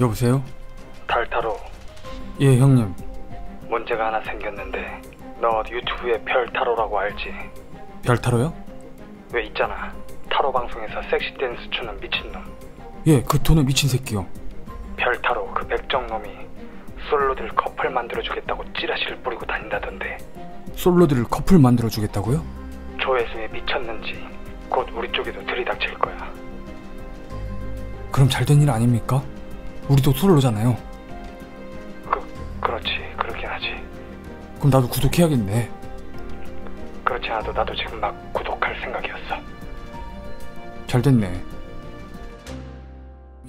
여보세요? 달타로, 예, 형님. 문제가 하나 생겼는데 너 유튜브에 별타로라고 알지? 별타로요? 왜 있잖아, 타로 방송에서 섹시 댄스 추는 미친놈. 예, 그 돈의 미친 새끼요. 별타로 그 백정놈이 솔로들 커플 만들어주겠다고 찌라시를 뿌리고 다닌다던데. 솔로들을 커플 만들어주겠다고요? 조회수에 미쳤는지 곧 우리 쪽에도 들이닥칠 거야. 그럼 잘된 일 아닙니까? 우리도 솔로잖아요. 그렇지, 그렇긴 하지. 그럼 나도 구독해야겠네. 그렇지 않아도 나도 지금 막 구독할 생각이었어. 잘됐네.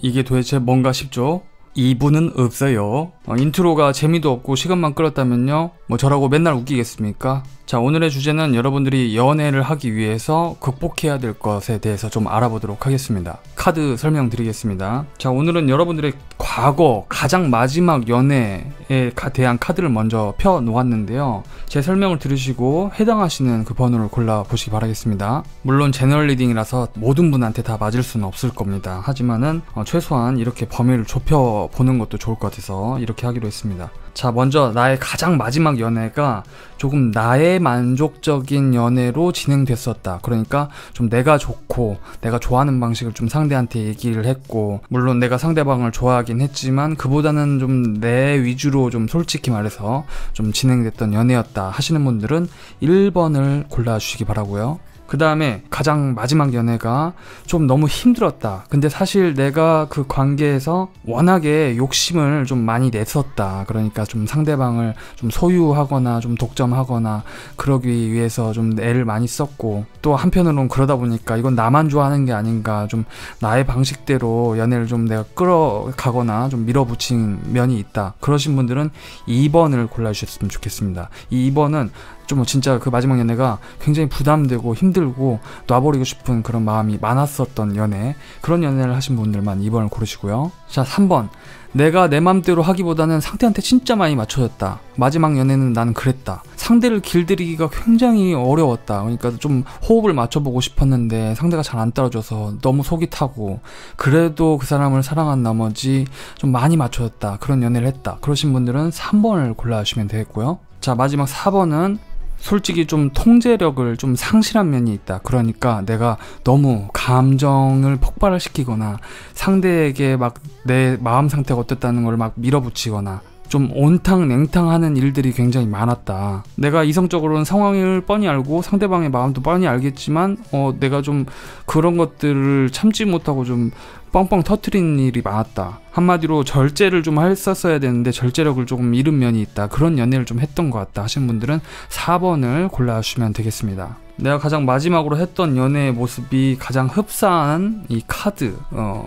이게 도대체 뭔가 싶죠? 2부는 없어요. 인트로가 재미도 없고 시간만 끌었다면요, 뭐 저라고 맨날 웃기겠습니까? 자, 오늘의 주제는 여러분들이 연애를 하기 위해서 극복해야 될 것에 대해서 좀 알아보도록 하겠습니다. 카드 설명드리겠습니다. 자, 오늘은 여러분들의 과거 가장 마지막 연애에 대한 카드를 먼저 펴 놓았는데요, 제 설명을 들으시고 해당하시는 그 번호를 골라보시기 바라겠습니다. 물론 제너럴 리딩이라서 모든 분한테 다 맞을 수는 없을 겁니다. 하지만은 최소한 이렇게 범위를 좁혀보는 것도 좋을 것 같아서 이렇게 하기로 했습니다. 자, 먼저 나의 가장 마지막 연애가 조금 나의 만족적인 연애로 진행됐었다. 그러니까 좀 내가 좋고 내가 좋아하는 방식을 좀 상대한테 얘기를 했고, 물론 내가 상대방을 좋아하긴 했지만 그보다는 좀 내 위주로 좀 솔직히 말해서 좀 진행됐던 연애였다 하시는 분들은 1번을 골라주시기 바라고요. 그 다음에 가장 마지막 연애가 좀 너무 힘들었다. 근데 사실 내가 그 관계에서 워낙에 욕심을 좀 많이 냈었다. 그러니까 좀 상대방을 좀 소유하거나 좀 독점하거나 그러기 위해서 좀 애를 많이 썼고, 또 한편으로는 그러다 보니까 이건 나만 좋아하는 게 아닌가, 좀 나의 방식대로 연애를 좀 내가 끌어가거나 좀 밀어붙인 면이 있다. 그러신 분들은 2번을 골라주셨으면 좋겠습니다. 이 2번은 좀 진짜 그 마지막 연애가 굉장히 부담되고 힘들고 놔버리고 싶은 그런 마음이 많았었던 연애, 그런 연애를 하신 분들만 2번을 고르시고요. 자, 3번. 내가 내 맘대로 하기보다는 상대한테 진짜 많이 맞춰졌다. 마지막 연애는 나는 그랬다. 상대를 길들이기가 굉장히 어려웠다. 그러니까 좀 호흡을 맞춰보고 싶었는데 상대가 잘 안 따라줘서 너무 속이 타고, 그래도 그 사람을 사랑한 나머지 좀 많이 맞춰졌다. 그런 연애를 했다. 그러신 분들은 3번을 골라주시면 되겠고요. 자, 마지막 4번은 솔직히 좀 통제력을 좀 상실한 면이 있다. 그러니까 내가 너무 감정을 폭발을 시키거나 상대에게 막 내 마음 상태가 어떻다는 걸 막 밀어붙이거나 좀 온탕냉탕 하는 일들이 굉장히 많았다. 내가 이성적으로는 상황을 뻔히 알고 상대방의 마음도 뻔히 알겠지만 내가 좀 그런 것들을 참지 못하고 좀 뻥뻥 터트리는 일이 많았다. 한마디로 절제를 좀 했었어야 되는데 절제력을 조금 잃은 면이 있다. 그런 연애를 좀 했던 것 같다 하시는 분들은 4번을 골라주시면 되겠습니다. 내가 가장 마지막으로 했던 연애의 모습이 가장 흡사한 이 카드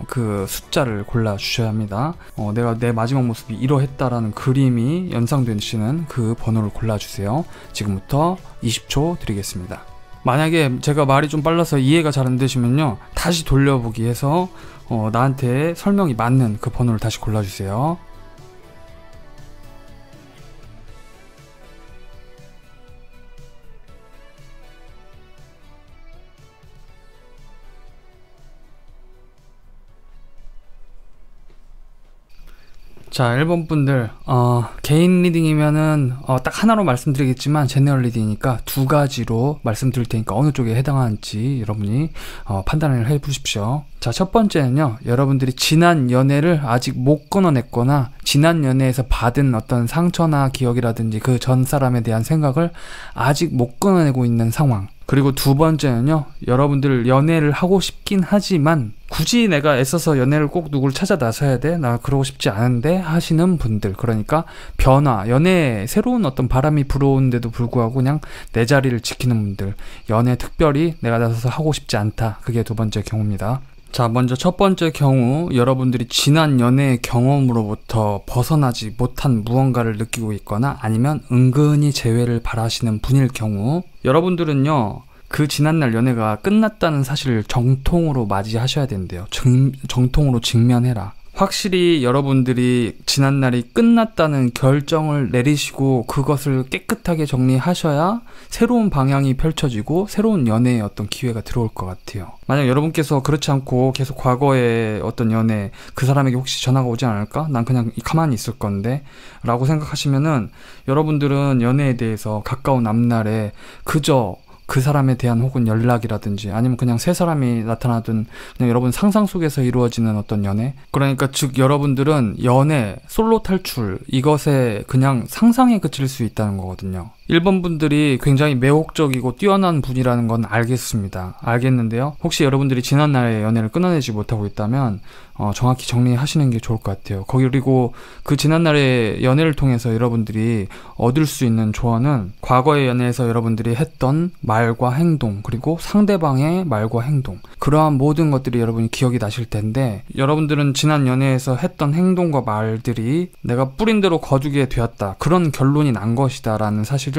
그 숫자를 골라주셔야 합니다. 내가 내 마지막 모습이 이러했다라는 그림이 연상되시는 그 번호를 골라주세요. 지금부터 20초 드리겠습니다. 만약에 제가 말이 좀 빨라서 이해가 잘 안 되시면요, 다시 돌려보기 해서 나한테 설명이 맞는 그 번호를 다시 골라주세요. 자, 1번 분들, 개인 리딩이면은 딱 하나로 말씀드리겠지만 제너럴 리딩이니까 두 가지로 말씀드릴 테니까 어느 쪽에 해당하는지 여러분이 판단을 해보십시오. 자, 첫 번째는요, 여러분들이 지난 연애를 아직 못 끊어냈거나 지난 연애에서 받은 어떤 상처나 기억이라든지 그 전 사람에 대한 생각을 아직 못 끊어내고 있는 상황. 그리고 두 번째는요, 여러분들 연애를 하고 싶긴 하지만 굳이 내가 애써서 연애를 꼭 누굴 찾아 나서야 돼? 나 그러고 싶지 않은데 하시는 분들. 그러니까 변화, 연애에 새로운 어떤 바람이 불어오는데도 불구하고 그냥 내 자리를 지키는 분들. 연애 특별히 내가 나서서 하고 싶지 않다. 그게 두 번째 경우입니다. 자, 먼저 첫 번째 경우, 여러분들이 지난 연애의 경험으로부터 벗어나지 못한 무언가를 느끼고 있거나 아니면 은근히 재회를 바라시는 분일 경우, 여러분들은요, 그 지난날 연애가 끝났다는 사실을 정통으로 맞이하셔야 된대요. 정통으로 직면해라. 확실히 여러분들이 지난날이 끝났다는 결정을 내리시고 그것을 깨끗하게 정리하셔야 새로운 방향이 펼쳐지고 새로운 연애의 어떤 기회가 들어올 것 같아요. 만약 여러분께서 그렇지 않고 계속 과거의 어떤 연애, 그 사람에게 혹시 전화가 오지 않을까? 난 그냥 가만히 있을 건데 라고 생각하시면은 여러분들은 연애에 대해서 가까운 앞날에 그저 그 사람에 대한 혹은 연락이라든지 아니면 그냥 새 사람이 나타나든 그냥 여러분 상상 속에서 이루어지는 어떤 연애, 그러니까 즉 여러분들은 연애, 솔로 탈출 이것에 그냥 상상에 그칠 수 있다는 거거든요. 1번 분들이 굉장히 매혹적이고 뛰어난 분이라는 건 알겠는데요. 혹시 여러분들이 지난날의 연애를 끊어내지 못하고 있다면 정확히 정리하시는 게 좋을 것 같아요. 그리고 그 지난날의 연애를 통해서 여러분들이 얻을 수 있는 조언은 과거의 연애에서 여러분들이 했던 말과 행동, 그리고 상대방의 말과 행동, 그러한 모든 것들이 여러분이 기억이 나실 텐데, 여러분들은 지난 연애에서 했던 행동과 말들이 내가 뿌린 대로 거두게 되었다, 그런 결론이 난 것이다 라는 사실을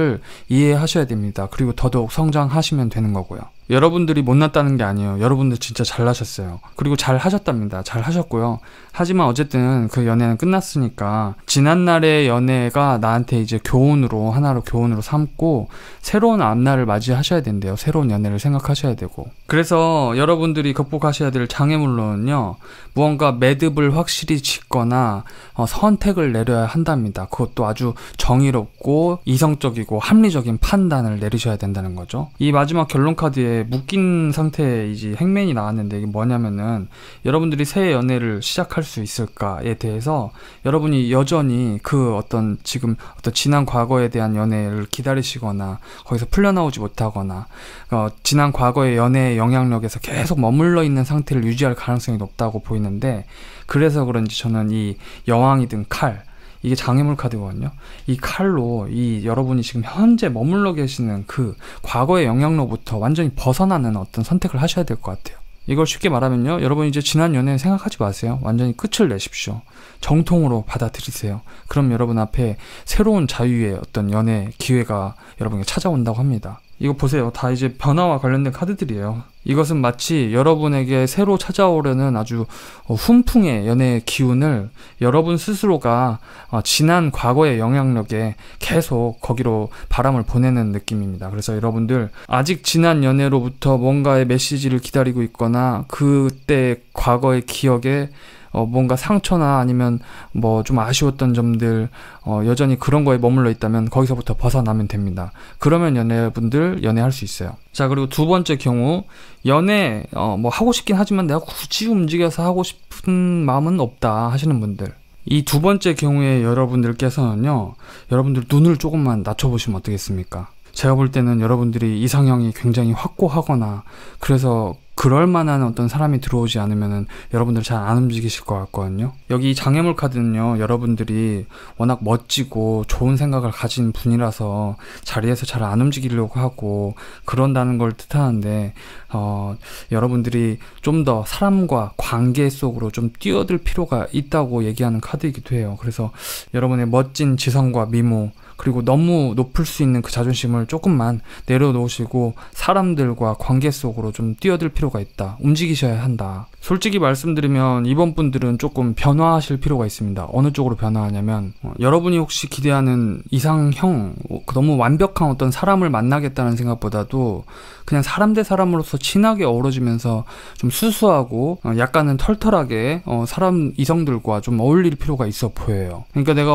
이해하셔야 됩니다. 그리고 더더욱 성장하시면 되는 거고요. 여러분들이 못났다는 게 아니에요. 여러분들 진짜 잘나셨어요. 그리고 잘하셨답니다. 잘하셨고요. 하지만 어쨌든 그 연애는 끝났으니까 지난날의 연애가 나한테 이제 하나로 교훈으로 삼고 새로운 앞날을 맞이하셔야 된대요. 새로운 연애를 생각하셔야 되고. 그래서 여러분들이 극복하셔야 될 장애물로는요, 무언가 매듭을 확실히 짓거나 선택을 내려야 한답니다. 그것도 아주 정의롭고 이성적이고 합리적인 판단을 내리셔야 된다는 거죠. 이 마지막 결론 카드에 묶인 상태의 이제 행맨이 나왔는데, 이게 뭐냐면은 여러분들이 새 연애를 시작할 수 있을까에 대해서 여러분이 여전히 그 지금 지난 과거에 대한 연애를 기다리시거나 거기서 풀려나오지 못하거나 지난 과거의 연애의 영향력에서 계속 머물러 있는 상태를 유지할 가능성이 높다고 보이는데, 그래서 그런지 저는 이 여왕이든 칼, 이게 장애물 카드거든요. 이 칼로 여러분이 지금 현재 머물러 계시는 그 과거의 영향로부터 완전히 벗어나는 어떤 선택을 하셔야 될 것 같아요. 이걸 쉽게 말하면요, 여러분 이제 지난 연애 생각하지 마세요. 완전히 끝을 내십시오. 정통으로 받아들이세요. 그럼 여러분 앞에 새로운 자유의 어떤 연애 기회가 여러분에게 찾아온다고 합니다. 이거 보세요. 다 이제 변화와 관련된 카드들이에요. 이것은 마치 여러분에게 새로 찾아오려는 아주 훈풍의 연애의 기운을 여러분 스스로가 지난 과거의 영향력에 계속 거기로 바람을 보내는 느낌입니다. 그래서 여러분들 아직 지난 연애로부터 뭔가의 메시지를 기다리고 있거나 그때 과거의 기억에 뭔가 상처나 아니면 뭐 좀 아쉬웠던 점들 여전히 그런 거에 머물러 있다면 거기서부터 벗어나면 됩니다. 그러면 연애분들 연애할 수 있어요. 자, 그리고 두 번째 경우, 연애 뭐 하고 싶긴 하지만 내가 굳이 움직여서 하고 싶은 마음은 없다 하시는 분들, 이 두 번째 경우에 여러분들께서는요, 여러분들 눈을 조금만 낮춰보시면 어떻겠습니까? 제가 볼 때는 여러분들이 이상형이 굉장히 확고하거나 그래서 그럴 만한 어떤 사람이 들어오지 않으면은 여러분들 잘 안 움직이실 것 같거든요. 여기 장애물 카드는요, 여러분들이 워낙 멋지고 좋은 생각을 가진 분이라서 자리에서 잘 안 움직이려고 하고 그런다는 걸 뜻하는데, 여러분들이 좀 더 사람과 관계 속으로 좀 뛰어들 필요가 있다고 얘기하는 카드이기도 해요. 그래서 여러분의 멋진 지성과 미모, 그리고 너무 높을 수 있는 그 자존심을 조금만 내려놓으시고 사람들과 관계 속으로 좀 뛰어들 필요가 있다. 움직이셔야 한다. 솔직히 말씀드리면 이번 분들은 조금 변화하실 필요가 있습니다. 어느 쪽으로 변화하냐면, 여러분이 혹시 기대하는 이상형, 너무 완벽한 어떤 사람을 만나겠다는 생각보다도 그냥 사람 대 사람으로서 친하게 어우러지면서 좀 수수하고 약간은 털털하게 사람 이성들과 좀 어울릴 필요가 있어 보여요. 그러니까 내가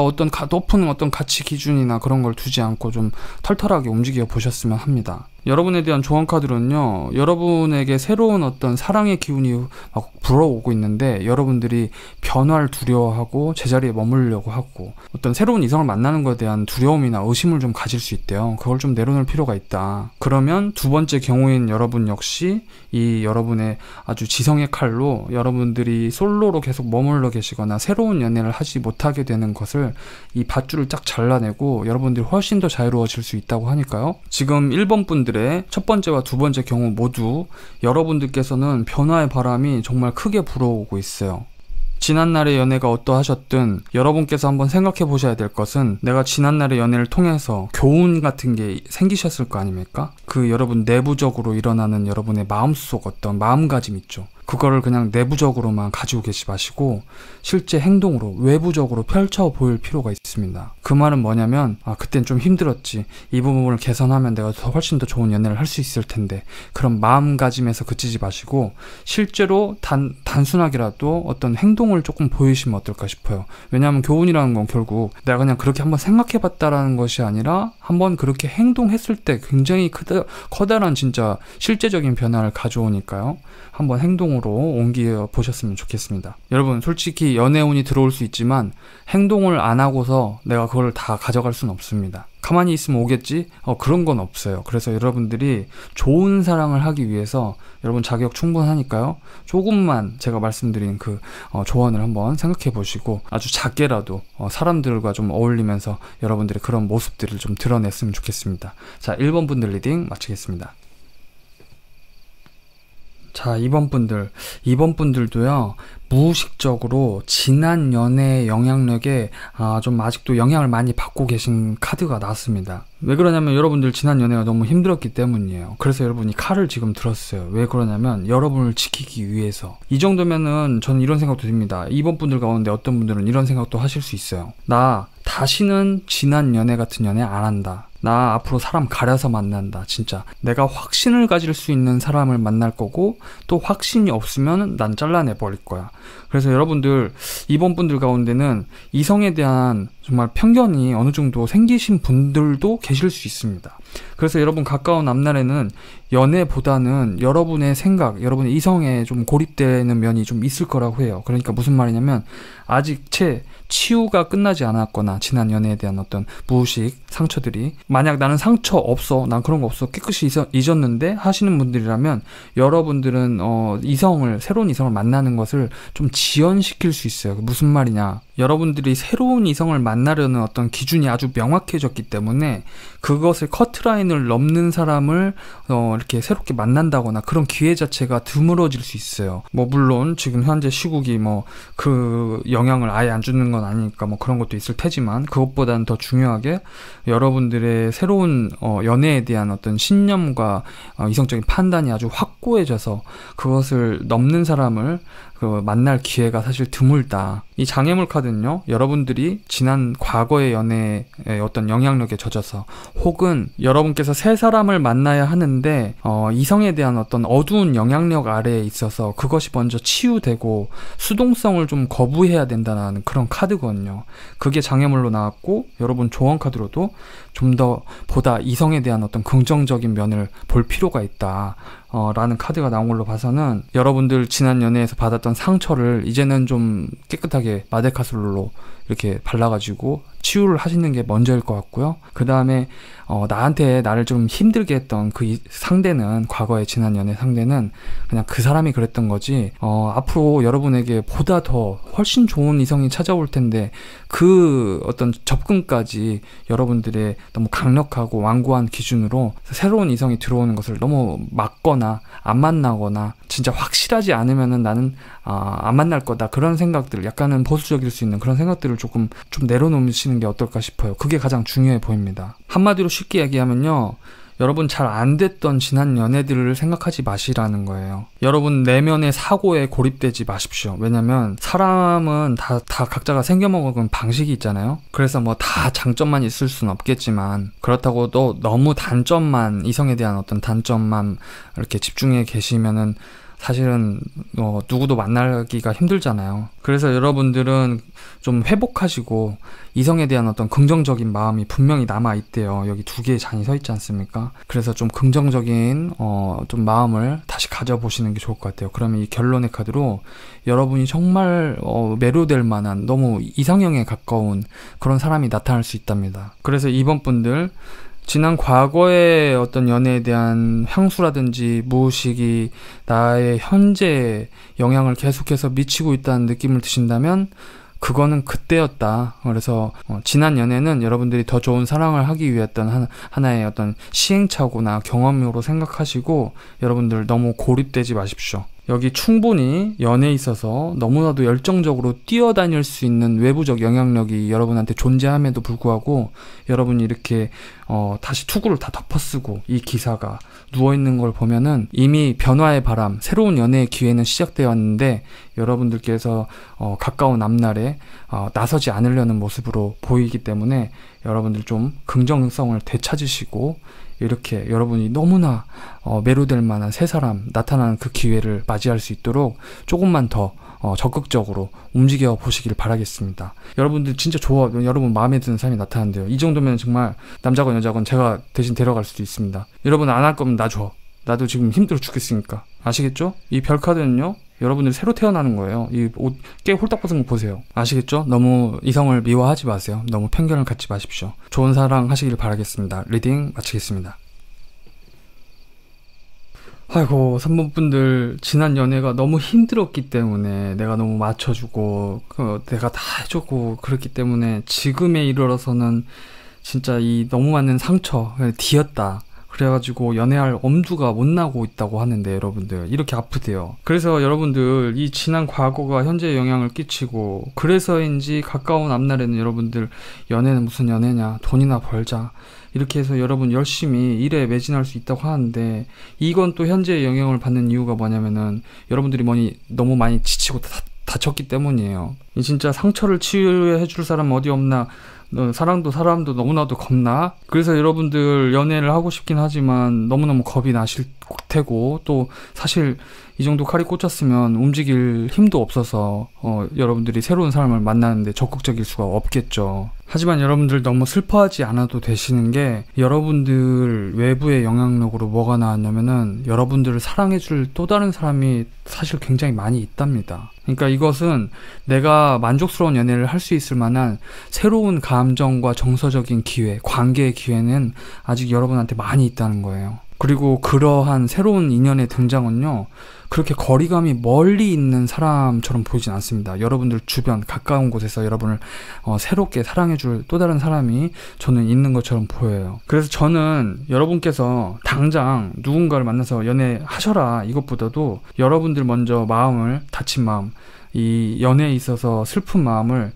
높은 어떤 가치 기준이나 그런 걸 두지 않고 좀 털털하게 움직여 보셨으면 합니다. 여러분에 대한 조언 카드는요, 여러분에게 새로운 어떤 사랑의 기운이 막 불어오고 있는데 여러분들이 변화를 두려워하고 제자리에 머물려고 하고 어떤 새로운 이성을 만나는 것에 대한 두려움이나 의심을 좀 가질 수 있대요. 그걸 좀 내려놓을 필요가 있다. 그러면 두 번째 경우인 여러분 역시 이 여러분의 아주 지성의 칼로 여러분들이 솔로로 계속 머물러 계시거나 새로운 연애를 하지 못하게 되는 것을 이 밧줄을 쫙 잘라내고 여러분들이 훨씬 더 자유로워질 수 있다고 하니까요. 지금 1번 분들의 첫 번째와 두 번째 경우 모두 여러분들께서는 변화의 바람이 정말 크게 불어오고 있어요. 지난날의 연애가 어떠하셨든 여러분께서 한번 생각해 보셔야 될 것은, 내가 지난날의 연애를 통해서 교훈 같은 게 생기셨을 거 아닙니까? 그 여러분 내부적으로 일어나는 여러분의 마음속 어떤 마음가짐 있죠. 그거를 그냥 내부적으로만 가지고 계시지 마시고 실제 행동으로 외부적으로 펼쳐 보일 필요가 있습니다. 그 말은 뭐냐면 그땐 좀 힘들었지, 이 부분을 개선하면 내가 훨씬 더 좋은 연애를 할 수 있을 텐데, 그런 마음가짐에서 그치지 마시고 실제로 단순하게라도 어떤 행동을 조금 보이시면 어떨까 싶어요. 왜냐하면 교훈이라는 건 결국 내가 그냥 그렇게 한번 생각해봤다라는 것이 아니라 한번 그렇게 행동했을 때 굉장히 커다란 진짜 실제적인 변화를 가져오니까요. 한번 행동으로 옮겨 보셨으면 좋겠습니다. 여러분, 솔직히 연애운이 들어올 수 있지만 행동을 안 하고서 내가 그걸 다 가져갈 수는 없습니다. 가만히 있으면 오겠지? 그런 건 없어요. 그래서 여러분들이 좋은 사랑을 하기 위해서 여러분 자격 충분하니까요. 조금만 제가 말씀드린 그 조언을 한번 생각해 보시고 아주 작게라도 사람들과 좀 어울리면서 여러분들의 그런 모습들을 좀 드러냈으면 좋겠습니다. 자, 1번 분들 리딩 마치겠습니다. 자, 2번 분들도요, 무의식적으로 지난 연애의 영향력에 좀 아직도 영향을 많이 받고 계신 카드가 나왔습니다. 왜 그러냐면 여러분들 지난 연애가 너무 힘들었기 때문이에요. 그래서 여러분이 칼을 지금 들었어요. 왜 그러냐면 여러분을 지키기 위해서. 이 정도면은 저는 이런 생각도 듭니다. 2번 분들 가운데 어떤 분들은 이런 생각도 하실 수 있어요. 나 다시는 지난 연애 같은 연애 안 한다. 나 앞으로 사람 가려서 만난다. 진짜 내가 확신을 가질 수 있는 사람을 만날 거고, 또 확신이 없으면 난 잘라내 버릴 거야. 그래서 여러분들 2번 분들 가운데는 이성에 대한 정말 편견이 어느 정도 생기신 분들도 계실 수 있습니다. 그래서 여러분 가까운 앞날에는 연애보다는 여러분의 생각, 여러분의 이성에 좀 고립되는 면이 좀 있을 거라고 해요. 그러니까 무슨 말이냐면 아직 채 치유가 끝나지 않았거나 지난 연애에 대한 어떤 무의식 상처들이, 만약 나는 상처 없어, 난 그런 거 없어, 깨끗이 잊었는데 하시는 분들이라면 여러분들은 새로운 이성을 만나는 것을 좀 지연시킬 수 있어요. 무슨 말이냐, 여러분들이 새로운 이성을 만나려는 어떤 기준이 아주 명확해졌기 때문에 그것을 커트라인을 넘는 사람을 이렇게 새롭게 만난다거나 그런 기회 자체가 드물어질 수 있어요. 물론 지금 현재 시국이 그 영향을 아예 안 주는 건 아니니까 그런 것도 있을 테지만, 그것보다는 더 중요하게 여러분들의 새로운 연애에 대한 어떤 신념과 이성적인 판단이 아주 확고해져서 그것을 넘는 사람을 만날 기회가 사실 드물다. 이 장애물 카드는요, 여러분들이 지난 과거의 연애의 어떤 영향력에 젖어서, 혹은 여러분께서 새 사람을 만나야 하는데 이성에 대한 어떤 어두운 영향력 아래에 있어서 그것이 먼저 치유되고 수동성을 좀 거부해야 된다는 그런 카드거든요. 그게 장애물로 나왔고, 여러분 조언 카드로도 좀 더 보다 이성에 대한 어떤 긍정적인 면을 볼 필요가 있다 라는 카드가 나온 걸로 봐서는, 여러분들 지난 연애에서 받았던 상처를 이제는 좀 깨끗하게 마데카솔로 이렇게 발라가지고 치유를 하시는 게 먼저일 것 같고요. 그 다음에 나한테 나를 좀 힘들게 했던 그 상대는, 과거의 지난 연애 상대는 그냥 그 사람이 그랬던 거지, 앞으로 여러분에게 보다 더 훨씬 좋은 이성이 찾아올 텐데 그 어떤 접근까지 여러분들의 너무 강력하고 완고한 기준으로 새로운 이성이 들어오는 것을 너무 막거나 안 만나거나 진짜 확실하지 않으면은 나는 안 만날 거다, 그런 생각들, 약간은 보수적일 수 있는 그런 생각들을 좀 내려놓으시는 게 어떨까 싶어요. 그게 가장 중요해 보입니다. 한마디로 쉽게 얘기하면요, 여러분 잘 안 됐던 지난 연애들을 생각하지 마시라는 거예요. 여러분 내면의 사고에 고립되지 마십시오. 왜냐면 사람은 다 각자가 생겨먹은 방식이 있잖아요. 그래서 다 장점만 있을 수는 없겠지만, 그렇다고 또 너무 단점만, 이성에 대한 어떤 단점만 이렇게 집중해 계시면은 사실은 누구도 만나기가 힘들잖아요. 그래서 여러분들은 좀 회복하시고 이성에 대한 어떤 긍정적인 마음이 분명히 남아있대요. 여기 2개의 잔이 서 있지 않습니까? 그래서 좀 긍정적인 좀 마음을 다시 가져보시는 게 좋을 것 같아요. 그러면 이 결론의 카드로 여러분이 정말 매료될 만한 너무 이상형에 가까운 그런 사람이 나타날 수 있답니다. 그래서 이번 분들 지난 과거의 어떤 연애에 대한 향수라든지 무의식이 나의 현재에 영향을 계속해서 미치고 있다는 느낌을 드신다면 그거는 그때였다. 그래서 지난 연애는 여러분들이 더 좋은 사랑을 하기 위했던 하나의 어떤 시행착오나 경험으로 생각하시고 여러분들 너무 고립되지 마십시오. 여기 충분히 연애에 있어서 너무나도 열정적으로 뛰어다닐 수 있는 외부적 영향력이 여러분한테 존재함에도 불구하고 여러분이 이렇게 다시 투구를 다 덮어쓰고 이 기사가 누워있는 걸 보면은 이미 변화의 바람, 새로운 연애의 기회는 시작되어 왔는데 여러분들께서 가까운 앞날에 나서지 않으려는 모습으로 보이기 때문에 여러분들 좀 긍정성을 되찾으시고 이렇게 여러분이 너무나 매료될 만한 새 사람 나타나는 그 기회를 맞이할 수 있도록 조금만 더 적극적으로 움직여 보시길 바라겠습니다. 여러분들 진짜 여러분 마음에 드는 사람이 나타난대요. 이 정도면 정말 남자건 여자건 제가 대신 데려갈 수도 있습니다. 여러분 안 할 거면 나 줘. 나도 지금 힘들어 죽겠으니까. 아시겠죠? 이 별카드는요, 여러분들 새로 태어나는 거예요. 이 옷 깨 홀딱 벗은 거 보세요. 아시겠죠? 너무 이성을 미워하지 마세요. 너무 편견을 갖지 마십시오. 좋은 사랑 하시길 바라겠습니다. 리딩 마치겠습니다. 아이고, 3번 분들 지난 연애가 너무 힘들었기 때문에 내가 너무 맞춰주고 내가 다 해주고 그렇기 때문에 지금에 이르러서는 진짜 이 너무 많은 상처 뒤었다. 그래가지고 연애할 엄두가 못 나고 있다고 하는데 여러분들 이렇게 아프대요. 그래서 여러분들 이 지난 과거가 현재에 영향을 끼치고 그래서인지 가까운 앞날에는 여러분들 연애는 무슨 연애냐, 돈이나 벌자 이렇게 해서 여러분 열심히 일에 매진할 수 있다고 하는데 이건 또 현재의 영향을 받는 이유가 뭐냐면은 여러분들이 너무 많이 지치고 다쳤기 때문이에요. 이 진짜 상처를 치유해 줄 사람 어디 없나, 사랑도 사람도 너무나도 겁나. 그래서 여러분들 연애를 하고 싶긴 하지만 너무너무 겁이 나실 테고 또 사실 이 정도 칼이 꽂혔으면 움직일 힘도 없어서 여러분들이 새로운 사람을 만나는데 적극적일 수가 없겠죠. 하지만 여러분들 너무 슬퍼하지 않아도 되시는 게 여러분들 외부의 영향력으로 뭐가 나왔냐면은 여러분들을 사랑해줄 또 다른 사람이 사실 굉장히 많이 있답니다. 그러니까 이것은 내가 만족스러운 연애를 할 수 있을 만한 새로운 감정과 정서적인 기회, 관계의 기회는 아직 여러분한테 많이 있다는 거예요. 그리고 그러한 새로운 인연의 등장은요, 그렇게 거리감이 멀리 있는 사람처럼 보이진 않습니다. 여러분들 주변 가까운 곳에서 여러분을 새롭게 사랑해줄 또 다른 사람이 저는 있는 것처럼 보여요. 그래서 저는 여러분께서 당장 누군가를 만나서 연애하셔라 이것보다도 여러분들 먼저 다친 마음, 이 연애에 있어서 슬픈 마음을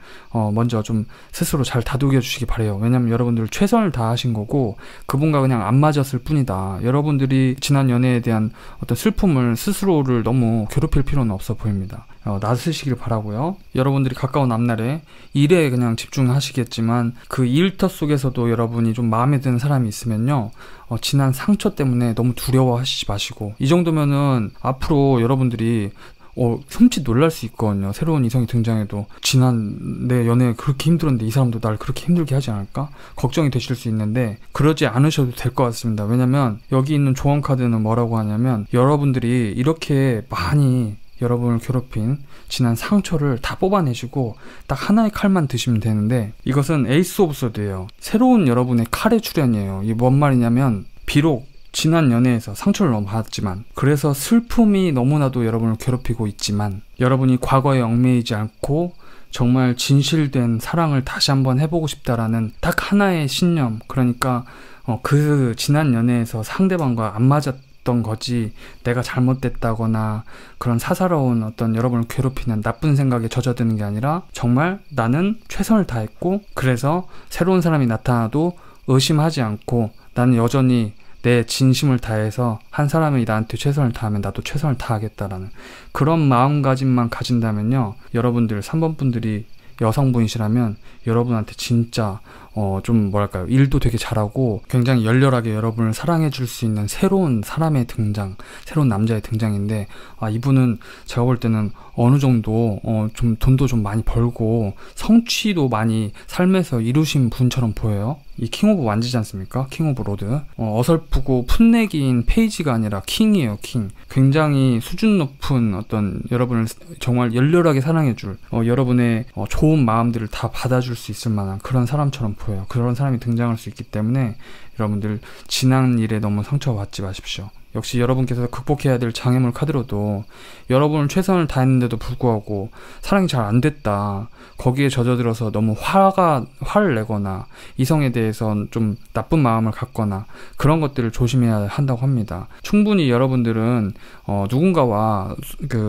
먼저 좀 스스로 잘 다독여 주시기 바래요. 왜냐면 여러분들 최선을 다하신 거고 그분과 그냥 안 맞았을 뿐이다. 여러분들이 지난 연애에 대한 어떤 슬픔을 스스로를 너무 괴롭힐 필요는 없어 보입니다. 나서시길 바라고요. 여러분들이 가까운 앞날에 일에 그냥 집중하시겠지만 그 일터 속에서도 여러분이 좀 마음에 드는 사람이 있으면요, 지난 상처 때문에 너무 두려워하시지 마시고 이 정도면은 앞으로 여러분들이 흠칫 놀랄 수 있거든요. 새로운 이성이 등장해도 지난 내 연애 그렇게 힘들었는데 이 사람도 날 그렇게 힘들게 하지 않을까? 걱정이 되실 수 있는데 그러지 않으셔도 될 것 같습니다. 왜냐면 여기 있는 조언 카드는 뭐라고 하냐면 여러분들이 이렇게 많이 여러분을 괴롭힌 지난 상처를 다 뽑아내시고 딱 하나의 칼만 드시면 되는데 이것은 에이스 오브 소드예요. 새로운 여러분의 칼의 출현이에요. 이게 뭔 말이냐면 비록 지난 연애에서 상처를 너무 받았지만 그래서 슬픔이 너무나도 여러분을 괴롭히고 있지만 여러분이 과거에 얽매이지 않고 정말 진실된 사랑을 다시 한번 해보고 싶다라는 딱 하나의 신념, 그러니까 그 지난 연애에서 상대방과 안 맞았던 거지 내가 잘못됐다거나 그런 사사로운 어떤 여러분을 괴롭히는 나쁜 생각에 젖어드는 게 아니라 정말 나는 최선을 다했고 그래서 새로운 사람이 나타나도 의심하지 않고 나는 여전히 내 진심을 다해서 한 사람이 나한테 최선을 다하면 나도 최선을 다하겠다라는 그런 마음가짐만 가진다면요, 여러분들 3번 분들이 여성분이시라면 여러분한테 진짜 좀 뭐랄까요, 일도 되게 잘하고 굉장히 열렬하게 여러분을 사랑해 줄 수 있는 새로운 사람의 등장, 새로운 남자의 등장인데 이분은 제가 볼 때는 어느 정도 좀 돈도 좀 많이 벌고 성취도 많이 삶에서 이루신 분처럼 보여요. 이 킹 오브 완지지 않습니까? 킹 오브 로드. 어설프고 풋내기인 페이지가 아니라 킹이에요, 킹. 굉장히 수준 높은 어떤 여러분을 정말 열렬하게 사랑해줄 여러분의 좋은 마음들을 다 받아줄 수 있을 만한 그런 사람처럼 보여요. 그런 사람이 등장할 수 있기 때문에 여러분들 지난 일에 너무 상처받지 마십시오. 역시 여러분께서 극복해야 될 장애물 카드로도 여러분은 최선을 다했는데도 불구하고 사랑이 잘 안 됐다, 거기에 젖어들어서 너무 화를 내거나 이성에 대해서 좀 나쁜 마음을 갖거나 그런 것들을 조심해야 한다고 합니다. 충분히 여러분들은 누군가와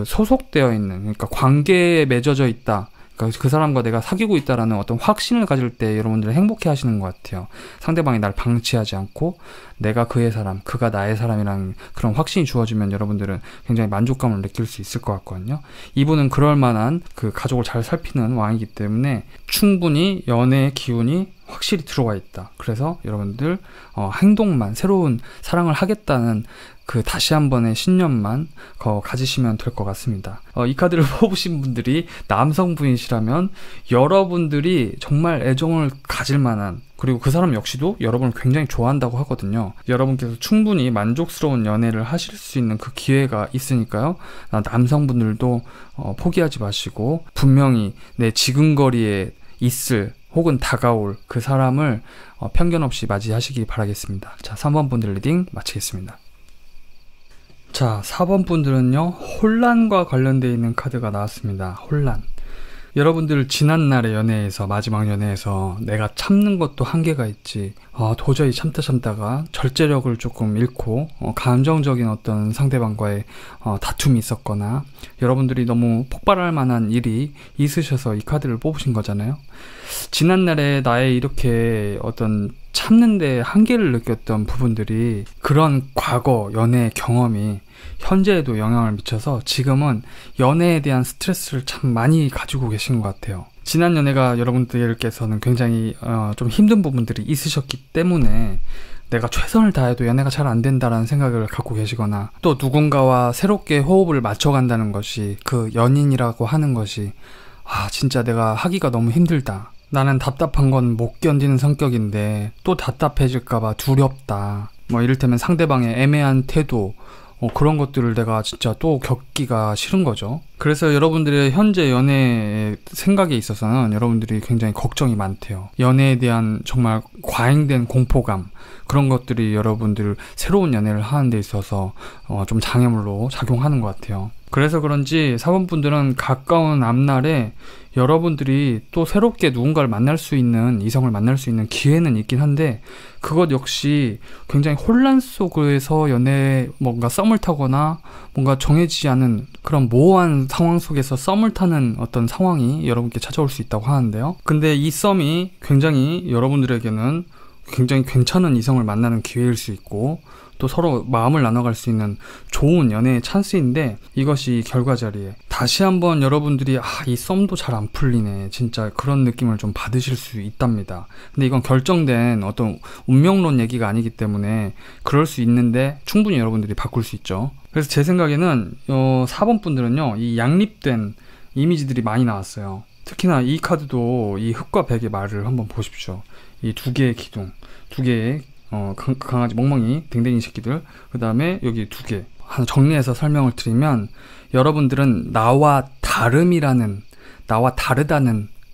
소속되어 있는, 그러니까 관계에 맺어져 있다, 그러니까 그 사람과 내가 사귀고 있다라는 어떤 확신을 가질 때 여러분들은 행복해 하시는 것 같아요. 상대방이 날 방치하지 않고 내가 그의 사람, 그가 나의 사람이라는 그런 확신이 주어지면 여러분들은 굉장히 만족감을 느낄 수 있을 것 같거든요. 이분은 그럴 만한 그 가족을 잘 살피는 왕이기 때문에 충분히 연애의 기운이 확실히 들어와 있다. 그래서 여러분들 행동만, 새로운 사랑을 하겠다는 그 다시 한 번의 신념만 가지시면 될 것 같습니다. 이 카드를 뽑으신 분들이 남성분이시라면 여러분들이 정말 애정을 가질 만한, 그리고 그 사람 역시도 여러분을 굉장히 좋아한다고 하거든요. 여러분께서 충분히 만족스러운 연애를 하실 수 있는 그 기회가 있으니까요. 남성분들도 포기하지 마시고 분명히 내 지근거리에 있을 혹은 다가올 그 사람을 편견 없이 맞이하시기 바라겠습니다. 자, 3번 분들 리딩 마치겠습니다. 자, 4번 분들은요, 혼란과 관련되어 있는 카드가 나왔습니다. 혼란. 여러분들 지난날의 연애에서, 마지막 연애에서 내가 참는 것도 한계가 있지, 도저히 참다가 절제력을 조금 잃고 감정적인 어떤 상대방과의 다툼이 있었거나 여러분들이 너무 폭발할 만한 일이 있으셔서 이 카드를 뽑으신 거잖아요. 지난날에 나의 이렇게 어떤 참는데 한계를 느꼈던 부분들이, 그런 과거 연애의 경험이 현재에도 영향을 미쳐서 지금은 연애에 대한 스트레스를 참 많이 가지고 계신 것 같아요. 지난 연애가 여러분들께서는 굉장히 좀 힘든 부분들이 있으셨기 때문에 내가 최선을 다해도 연애가 잘 안 된다라는 생각을 갖고 계시거나, 또 누군가와 새롭게 호흡을 맞춰간다는 것이, 그 연인이라고 하는 것이 진짜 내가 하기가 너무 힘들다, 나는 답답한 건 못 견디는 성격인데 또 답답해질까봐 두렵다, 이를테면 상대방의 애매한 태도, 그런 것들을 내가 진짜 또 겪기가 싫은 거죠. 그래서 여러분들의 현재 연애 생각에 있어서는 여러분들이 굉장히 걱정이 많대요. 연애에 대한 정말 과잉된 공포감, 그런 것들이 여러분들 새로운 연애를 하는 데 있어서 좀 장애물로 작용하는 것 같아요. 그래서 그런지 4번 분들은 가까운 앞날에 여러분들이 또 새롭게 누군가를 만날 수 있는, 이성을 만날 수 있는 기회는 있긴 한데, 그것 역시 굉장히 혼란 속에서 뭔가 썸을 타거나 뭔가 정해지지 않은 그런 모호한 상황 속에서 썸을 타는 어떤 상황이 여러분께 찾아올 수 있다고 하는데요. 근데 이 썸이 굉장히 여러분들에게는 굉장히 괜찮은 이성을 만나는 기회일 수 있고, 또 서로 마음을 나눠갈 수 있는 좋은 연애의 찬스인데, 이것이 결과자리에 다시 한번 여러분들이 이 썸도 잘 안 풀리네, 진짜 그런 느낌을 좀 받으실 수 있답니다. 근데 이건 결정된 어떤 운명론 얘기가 아니기 때문에 그럴 수 있는데 충분히 여러분들이 바꿀 수 있죠. 그래서 제 생각에는 4번 분들은요, 이 양립된 이미지들이 많이 나왔어요. 특히나 이 카드도 이 흑과 백의 말을 한번 보십시오. 이 두 개의 기둥, 두 개의 강아지 멍멍이 댕댕이 새끼들, 그 다음에 여기 두 개 하나 정리해서 설명을 드리면, 여러분들은 나와 다르다는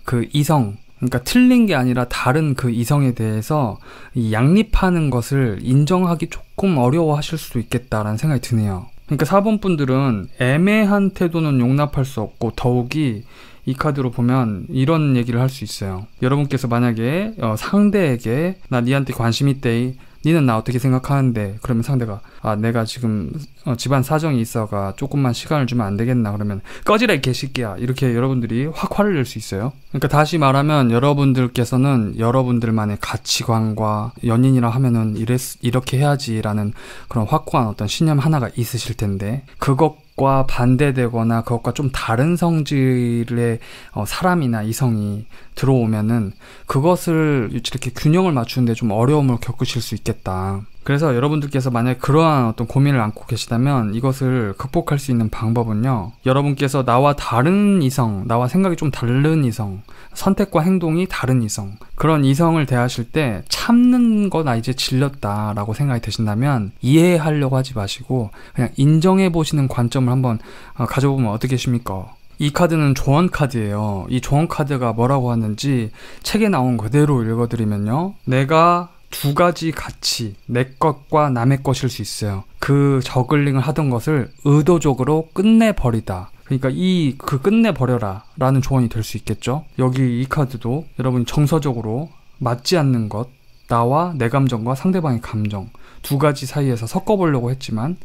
그 이성, 그러니까 틀린 게 아니라 다른 그 이성에 대해서 이 양립하는 것을 인정하기 조금 어려워하실 수도 있겠다라는 생각이 드네요. 그러니까 4번 분들은 애매한 태도는 용납할 수 없고, 더욱이 이 카드로 보면 이런 얘기를 할 수 있어요. 여러분께서 만약에 상대에게 나 니한테 관심 있대, 니는 나 어떻게 생각하는데, 그러면 상대가 내가 지금 집안 사정이 있어가 조금만 시간을 주면 안 되겠나, 그러면 꺼지라 이 개새끼야, 이렇게 여러분들이 확 화를 낼 수 있어요. 그러니까 다시 말하면 여러분들께서는 여러분들만의 가치관과 연인이라 하면은 이렇게 해야지라는 그런 확고한 어떤 신념 하나가 있으실 텐데, 그것과 반대되거나 그것과 좀 다른 성질의 사람이나 이성이 들어오면은 그것을 이렇게 균형을 맞추는데 좀 어려움을 겪으실 수 있겠다. 그래서 여러분들께서 만약 그러한 어떤 고민을 안고 계시다면, 이것을 극복할 수 있는 방법은요, 여러분께서 나와 다른 이성, 나와 생각이 좀 다른 이성, 선택과 행동이 다른 이성, 그런 이성을 대하실 때 참는 거 나 이제 질렸다 라고 생각이 드신다면 이해하려고 하지 마시고 그냥 인정해 보시는 관점을 한번 가져보면 어떻겠습니까? 이 카드는 조언 카드예요. 이 조언 카드가 뭐라고 하는지 책에 나온 그대로 읽어드리면요, 내가 두 가지 가치, 내 것과 남의 것일 수 있어요. 그 저글링을 하던 것을 의도적으로 끝내버리다. 그러니까 그 끝내버려라 라는 조언이 될 수 있겠죠. 여기 이 카드도 여러분이 정서적으로 맞지 않는 것, 나와 내 감정과 상대방의 감정, 두 가지 사이에서 섞어보려고 했지만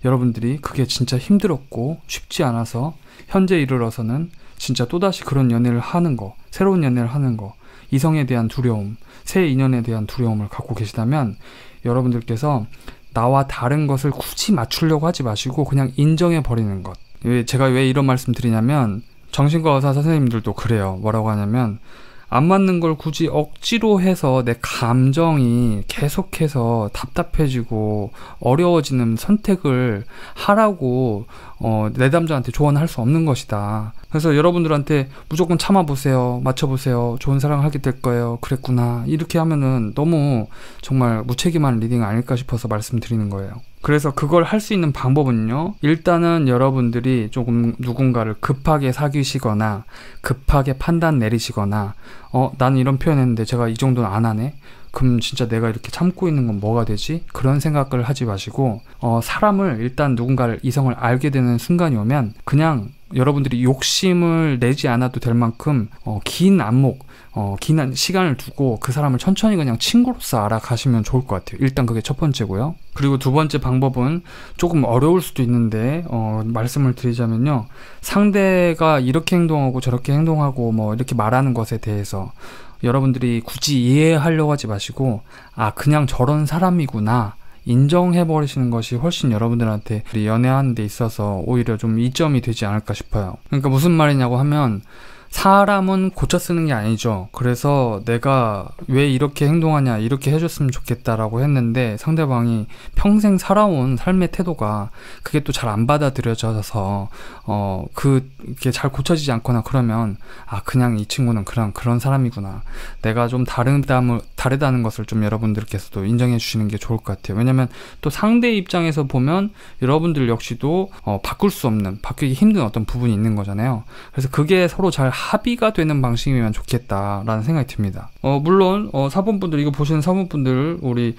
여러분들이 그게 진짜 힘들었고 쉽지 않아서 현재 이르러서는 진짜 또다시 그런 연애를 하는 거, 새로운 연애를 하는 거, 이성에 대한 두려움, 새 인연에 대한 두려움을 갖고 계시다면 여러분들께서 나와 다른 것을 굳이 맞추려고 하지 마시고 그냥 인정해버리는 것. 제가 왜 이런 말씀 드리냐면 정신과 의사 선생님들도 그래요. 뭐라고 하냐면 안 맞는 걸 굳이 억지로 해서 내 감정이 계속해서 답답해지고 어려워지는 선택을 하라고 내담자한테 조언할 수 없는 것이다. 그래서 여러분들한테 무조건 참아보세요, 맞춰보세요, 좋은 사랑 하게 될 거예요, 그랬구나, 이렇게 하면은 너무 정말 무책임한 리딩 아닐까 싶어서 말씀드리는 거예요. 그래서 그걸 할 수 있는 방법은요, 일단은 여러분들이 조금 누군가를 급하게 사귀시거나 급하게 판단 내리시거나 나는 이런 표현했는데 제가 이 정도는 안 하네? 그럼 진짜 내가 이렇게 참고 있는 건 뭐가 되지? 그런 생각을 하지 마시고 사람을 일단 누군가를 이성을 알게 되는 순간이 오면 그냥 여러분들이 욕심을 내지 않아도 될 만큼 긴 안목, 긴 시간을 두고 그 사람을 천천히 그냥 친구로서 알아가시면 좋을 것 같아요. 일단 그게 첫 번째고요. 그리고 두 번째 방법은 조금 어려울 수도 있는데 말씀을 드리자면요, 상대가 이렇게 행동하고 저렇게 행동하고 뭐 이렇게 말하는 것에 대해서 여러분들이 굳이 이해하려고 하지 마시고 그냥 저런 사람이구나 인정해버리시는 것이 훨씬 여러분들한테 연애하는 데 있어서 오히려 좀 이점이 되지 않을까 싶어요. 그러니까 무슨 말이냐고 하면 사람은 고쳐 쓰는 게 아니죠. 그래서 내가 왜 이렇게 행동하냐, 이렇게 해줬으면 좋겠다라고 했는데 상대방이 평생 살아온 삶의 태도가 그게 또 잘 안 받아들여져서 그게 잘 고쳐지지 않거나 그러면 그냥 이 친구는 그런 사람이구나, 내가 좀 다르다는 것을 좀 여러분들께서도 인정해 주시는 게 좋을 것 같아요. 왜냐면 또 상대 입장에서 보면 여러분들 역시도 바꿀 수 없는, 바뀌기 힘든 어떤 부분이 있는 거잖아요. 그래서 그게 서로 잘 합의가 되는 방식이면 좋겠다라는 생각이 듭니다. 물론 사본분들, 이거 보시는 사본분들, 우리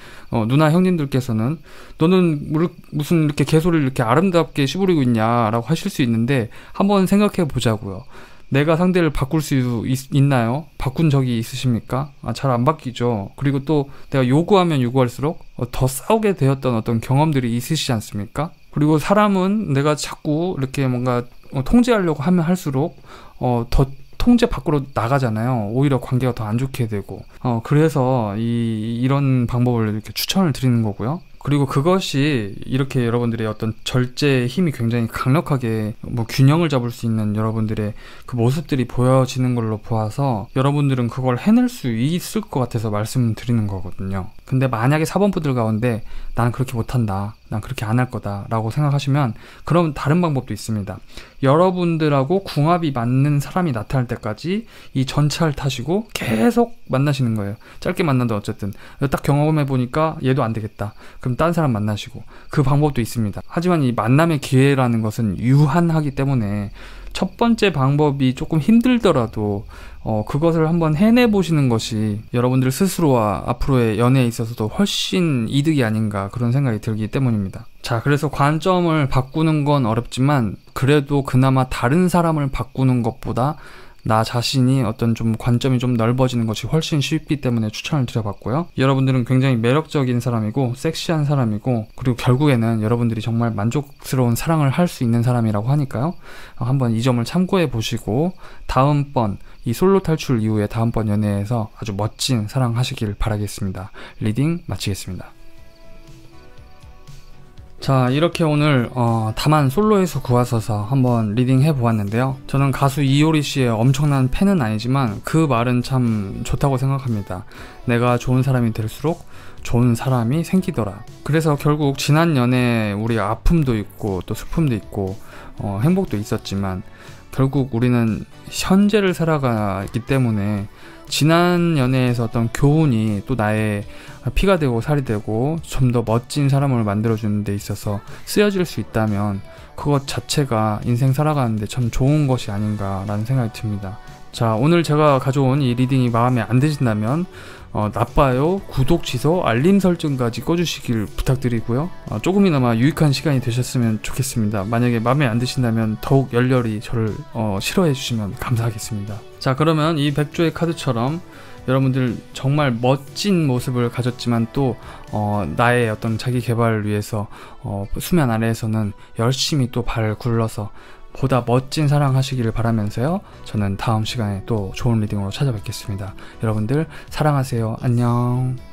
누나 형님들께서는 너는 무슨 이렇게 개소리를 이렇게 아름답게 씹으리고 있냐라고 하실 수 있는데 한번 생각해 보자고요. 내가 상대를 바꿀 수 있나요? 바꾼 적이 있으십니까? 잘 안 바뀌죠. 그리고 또 내가 요구하면 요구할수록 더 싸우게 되었던 어떤 경험들이 있으시지 않습니까? 그리고 사람은 내가 자꾸 이렇게 뭔가 통제하려고 하면 할수록 더 통제 밖으로 나가잖아요. 오히려 관계가 더 안 좋게 되고 그래서 이런 방법을 이렇게 추천을 드리는 거고요. 그리고 그것이 이렇게 여러분들의 어떤 절제의 힘이 굉장히 강력하게 균형을 잡을 수 있는 여러분들의 그 모습들이 보여지는 걸로 보아서 여러분들은 그걸 해낼 수 있을 것 같아서 말씀드리는 거거든요. 근데 만약에 사본부들 가운데 나는 그렇게 못한다, 난 그렇게 안 할 거다 라고 생각하시면 그럼 다른 방법도 있습니다. 여러분들하고 궁합이 맞는 사람이 나타날 때까지 이 전차를 타시고 계속 만나시는 거예요. 짧게 만나도 어쨌든 딱 경험해보니까 얘도 안 되겠다, 그럼 딴 사람 만나시고, 그 방법도 있습니다. 하지만 이 만남의 기회라는 것은 유한하기 때문에 첫 번째 방법이 조금 힘들더라도 그것을 한번 해내보시는 것이 여러분들 스스로와 앞으로의 연애에 있어서도 훨씬 이득이 아닌가, 그런 생각이 들기 때문입니다. 자, 그래서 관점을 바꾸는 건 어렵지만 그래도 그나마 다른 사람을 바꾸는 것보다 나 자신이 어떤 좀 관점이 좀 넓어지는 것이 훨씬 쉽기 때문에 추천을 드려봤고요. 여러분들은 굉장히 매력적인 사람이고 섹시한 사람이고, 그리고 결국에는 여러분들이 정말 만족스러운 사랑을 할 수 있는 사람이라고 하니까요. 한번 이 점을 참고해 보시고 다음번 이 솔로 탈출 이후에 다음번 연애에서 아주 멋진 사랑 하시길 바라겠습니다. 리딩 마치겠습니다. 자, 이렇게 오늘 다만 솔로에서 구하소서 한번 리딩 해보았는데요. 저는 가수 이효리 씨의 엄청난 팬은 아니지만 그 말은 참 좋다고 생각합니다. 내가 좋은 사람이 될수록 좋은 사람이 생기더라. 그래서 결국 지난 연애에 우리 아픔도 있고 또 슬픔도 있고 행복도 있었지만 결국 우리는 현재를 살아가기 때문에 지난 연애에서 어떤 교훈이 또 나의 피가 되고 살이 되고 좀 더 멋진 사람을 만들어주는 데 있어서 쓰여질 수 있다면 그것 자체가 인생 살아가는데 참 좋은 것이 아닌가라는 생각이 듭니다. 자, 오늘 제가 가져온 이 리딩이 마음에 안 드신다면 나빠요, 구독, 취소, 알림 설정까지 꺼주시길 부탁드리고요. 조금이나마 유익한 시간이 되셨으면 좋겠습니다. 만약에 마음에 안 드신다면 더욱 열렬히 저를 싫어해 주시면 감사하겠습니다. 자, 그러면 이 백조의 카드처럼 여러분들 정말 멋진 모습을 가졌지만 또 나의 어떤 자기 개발을 위해서 수면 아래에서는 열심히 또 발을 굴러서 보다 멋진 사랑 하시기를 바라면서요. 저는 다음 시간에 또 좋은 리딩으로 찾아뵙겠습니다. 여러분들 사랑하세요. 안녕.